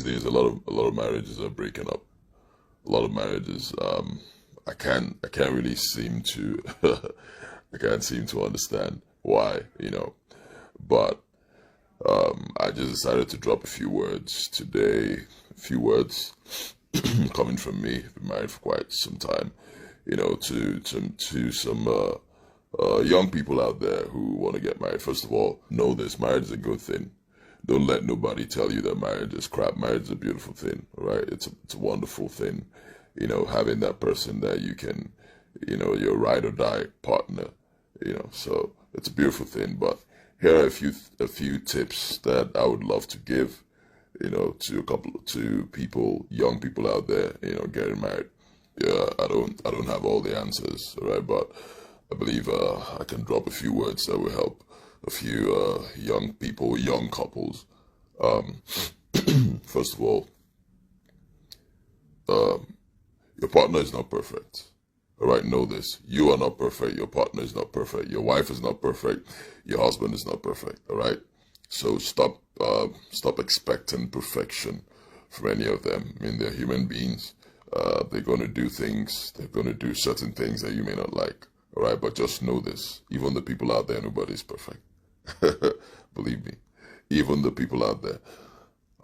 days, a lot of marriages are breaking up. A lot of marriages, I can't really seem to, I can't seem to understand why, but I just decided to drop a few words today, a few words coming from me. I've been married for quite some time, to some young people out there who want to get married. First of all, know this: marriage is a good thing. Don't let nobody tell you that marriage is crap. Marriage is a beautiful thing, right? It's a wonderful thing, having that person that you can, your ride or die partner, so it's a beautiful thing. But here are a few tips that I would love to give, to people, young people out there, getting married. Yeah, I don't have all the answers, all right, but I believe I can drop a few words that will help a few young people, young couples. First of all, your partner is not perfect. All right, know this: you are not perfect. Your partner is not perfect. Your wife is not perfect. Your husband is not perfect. All right, so stop expecting perfection from any of them. I mean, they're human beings. They're going to do things. They're going to do certain things that you may not like. All right, but just know this: even the people out there, nobody's perfect. Believe me, even the people out there.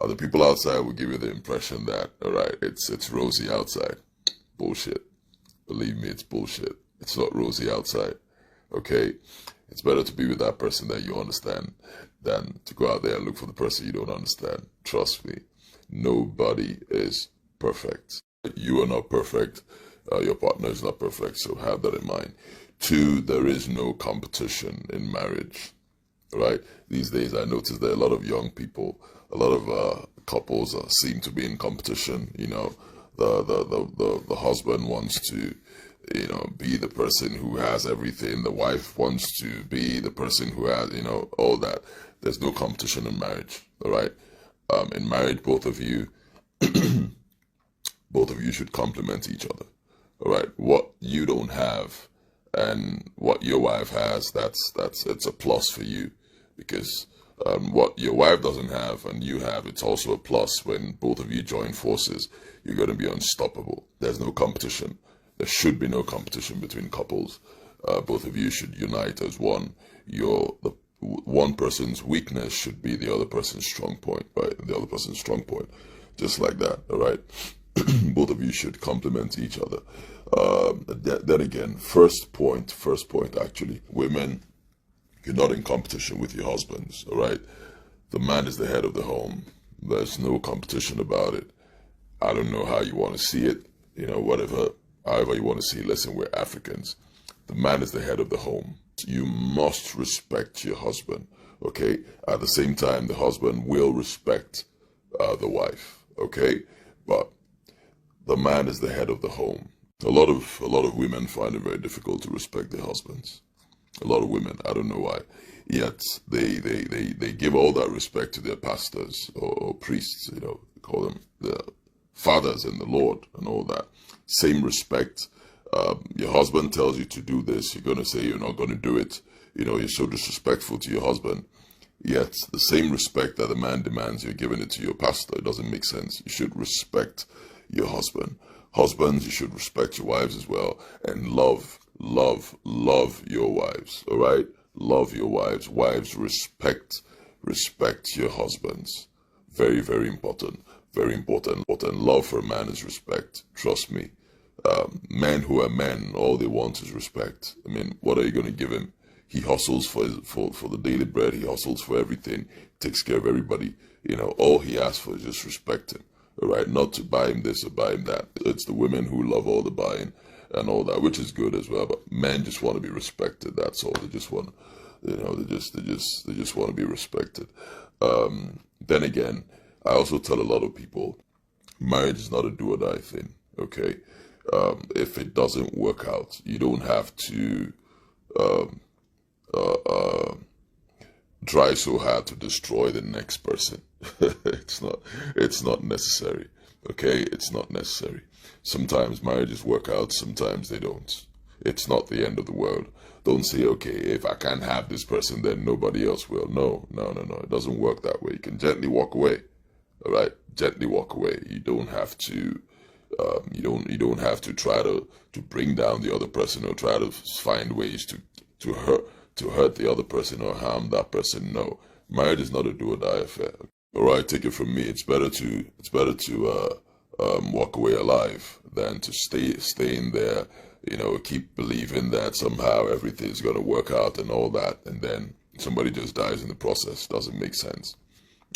The people outside will give you the impression that, all right, it's rosy outside. Bullshit. Believe me, it's bullshit. It's not rosy outside. Okay? It's better to be with that person that you understand than to go out there and look for the person you don't understand. Trust me, nobody is perfect. You are not perfect. Your partner is not perfect, so have that in mind. Two, there is no competition in marriage. Right? These days, I notice that a lot of young people, a lot of couples seem to be in competition. The husband wants to, be the person who has everything. The wife wants to be the person who has, all that. There's no competition in marriage. All right? In marriage, both of you should complement each other. All right? What you don't have and what your wife has, it's a plus for you. Because what your wife doesn't have and you have, it's also a plus. When both of you join forces, you're going to be unstoppable. There's no competition. There should be no competition between couples. Both of you should unite as one. One person's weakness should be the other person's strong point, right? The other person's strong point, just like that, all right? Both of you should complement each other. Then again, first point actually, women, you're not in competition with your husbands, all right? The man is the head of the home. There's no competition about it. I don't know how you want to see it, however you want to see it. Listen, we're Africans. The man is the head of the home. You must respect your husband, okay? At the same time, the husband will respect the wife, okay? But the man is the head of the home. A lot of women find it very difficult to respect their husbands. A lot of women, I don't know why, yet they give all that respect to their pastors or priests, call them the fathers in the Lord and all that. Same respect. Your husband tells you to do this, you're going to say you're not going to do it. You're so disrespectful to your husband. Yet the same respect that the man demands, you're giving it to your pastor. It doesn't make sense. You should respect your husband. Husbands, you should respect your wives as well, and love your wives, all right? Love your wives. Wives, respect your husbands. Very, very important. Very important. Love for a man is respect. Trust me. Men who are men, all they want is respect. I mean, what are you going to give him? He hustles for the daily bread. He hustles for everything. Takes care of everybody. All he asks for is just respect him. All right, not to buy him this or buy him that. It's the women who love all the buying and all that, which is good as well. But men just want to be respected. That's all. They just want, they just want to be respected. Then again, I also tell a lot of people, marriage is not a do or die thing. Okay, if it doesn't work out, you don't have to try so hard to destroy the next person. It's not necessary. Okay, it's not necessary. Sometimes marriages work out, sometimes they don't. It's not the end of the world. Don't say, okay, if I can't have this person, then nobody else will. No. It doesn't work that way. You can gently walk away. All right, gently walk away. You don't have to. You don't have to try to bring down the other person or try to find ways to hurt the other person or harm that person. No, marriage is not a do or die affair. All right, take it from me. It's better to walk away alive than to stay in there. Keep believing that somehow everything's gonna work out and all that, and then somebody just dies in the process. Doesn't make sense.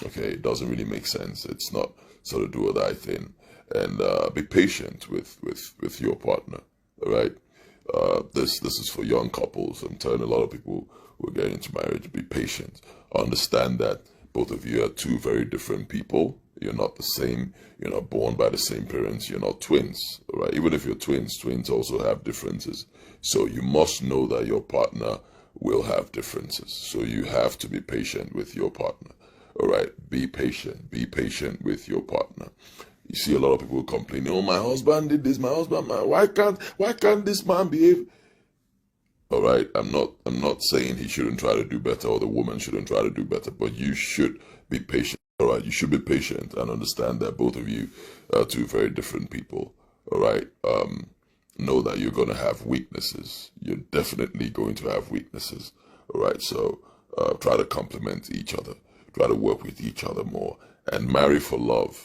Okay, it doesn't really make sense. It's not sort of do or die thing. And be patient with your partner. All right. This is for young couples. I'm telling a lot of people who are getting into marriage, be patient. Understand that both of you are two very different people. You're not the same. You're not born by the same parents. You're not twins. All right. Even if you're twins, twins also have differences. So you must know that your partner will have differences. So you have to be patient with your partner. All right. Be patient. Be patient with your partner. You see a lot of people complaining, oh, my husband did this, my husband, why can't this man behave? All right, I'm not saying he shouldn't try to do better or the woman shouldn't try to do better, but you should be patient. All right, you should be patient and understand that both of you are two very different people. All right, know that you're going to have weaknesses. You're definitely going to have weaknesses. All right, so try to complement each other. Try to work with each other more and marry for love.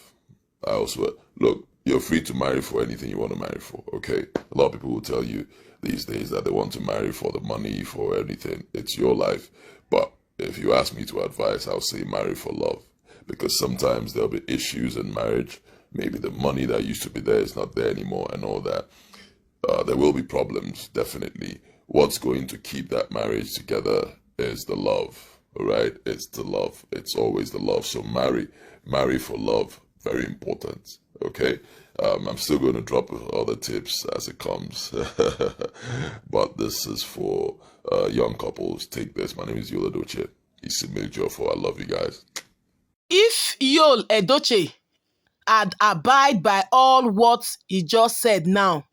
I also, look, you're free to marry for anything you want to marry for, okay? A lot of people will tell you these days that they want to marry for the money, for anything. It's your life. But if you ask me to advise, I'll say marry for love. Because sometimes there'll be issues in marriage. Maybe the money that used to be there is not there anymore and all that. There will be problems, definitely. What's going to keep that marriage together is the love, all right? It's the love. It's always the love. So marry for love. Very important, okay? I'm still going to drop other tips as it comes. But this is for young couples. Take this. My name is Yul Edochie. It's a major for I love you guys. If Yul Edochie had abide by all what he just said now,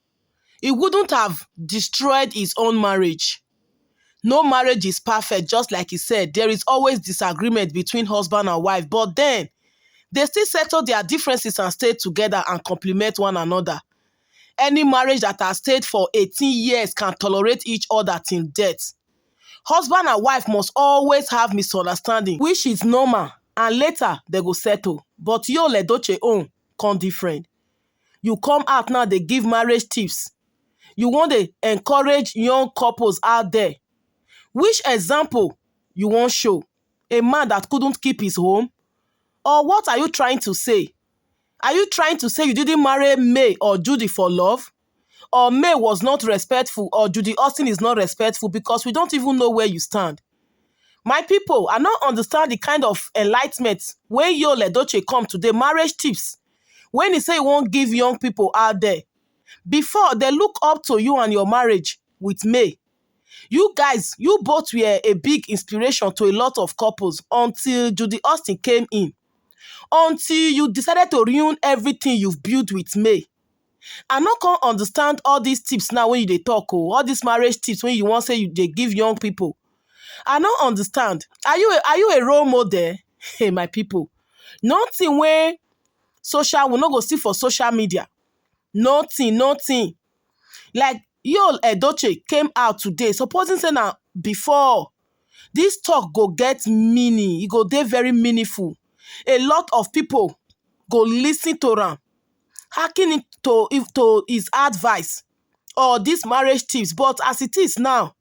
he wouldn't have destroyed his own marriage. No marriage is perfect, just like he said. There is always disagreement between husband and wife, but then they still settle their differences and stay together and complement one another. Any marriage that has stayed for 18 years can tolerate each other till death. Husband and wife must always have misunderstanding, which is normal, and later they go settle. But Yul Edochie own come different. You come out now, they give marriage tips. You want to encourage young couples out there. Which example you want show? A man that couldn't keep his home? Or what are you trying to say? Are you trying to say you didn't marry May or Judy for love? Or May was not respectful or Judy Austin is not respectful? Because we don't even know where you stand. My people, I don't understand the kind of enlightenment when Yul Edochie come today, marriage tips. When he say he won't give young people out there, before they look up to you and your marriage with May. You guys, you both were a big inspiration to a lot of couples until Judy Austin came in. Until you decided to ruin everything you've built with May. I no can't understand all these tips now when they talk, all these marriage tips when you want to say they give young people. I don't understand. Are you a role model? Hey, my people. Nothing where we not go see for social media. Nothing. Like Yul Edochie came out today, supposing say now before this talk go get meaning, it go dey very meaningful. A lot of people go listen to am, hacking to his advice or this marriage tips. But as it is now,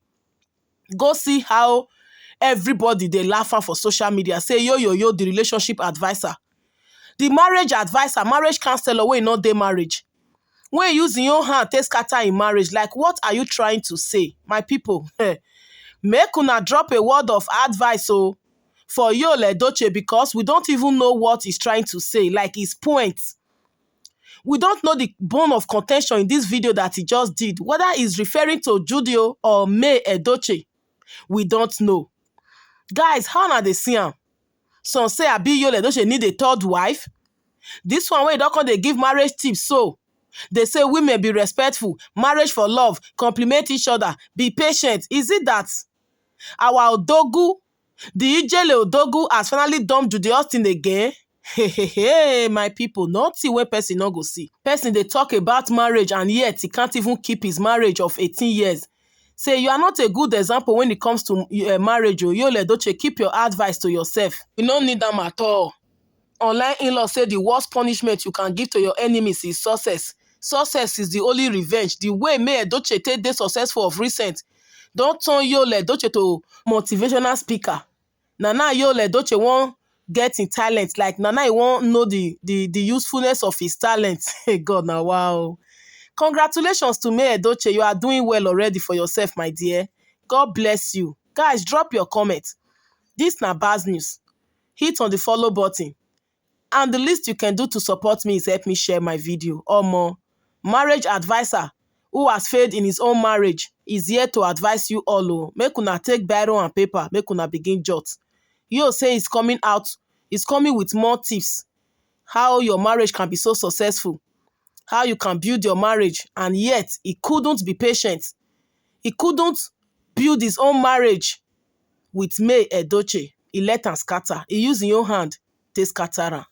go see how everybody dey laugh am for social media, say yo, the relationship advisor, the marriage advisor, marriage counselor wey no dey marriage, wey use im own hand take scatter im marriage. Like, what are you trying to say, my people? Make una drop a word of advice for Yul Edochie, because we don't even know what he's trying to say, like his point. We don't know the bone of contention in this video that he just did, whether he's referring to Judy or May Edochie. We don't know. Guys, how na dey see am? Some say abi Yul Edochie need a third wife. This one wey don come dey give marriage tips, so they say women be respectful, marriage for love, complement each other, be patient. Is it that our Odogu, the Ijele Odogu, has finally dumped Judy Austin again? Hey, my people, nothing wey person no go see. Person dey talk about marriage and yet he can't even keep his marriage of 18 years. Say you are not a good example when it comes to marriage. Yul Edochie, keep your advice to yourself. You no need them at all. Online in-law say the worst punishment you can give to your enemies is success. Success is the only revenge. The way May Edochie take dey successful of recent don turn Yul Edochie to motivational speaker. Now Yul Edochie wan get im talent, like na he wan know the usefulness of his talent. Hey God, na wow. Congratulations to May Edochie, you are doing well already for yourself, my dear. God bless you. Guys, drop your comment. This na bad news. Hit on the follow button. And the least you can do to support me is help me share my video. Omo, marriage advisor who has failed in his own marriage is here to advise you all. Make una take biro and paper, make una begin jot. Yul say he's coming with more tips. How your marriage can be so successful. How you can build your marriage. And yet, he couldn't be patient. He couldn't build his own marriage with May Edochie. He let am scatter. He used his own hand to scatter am.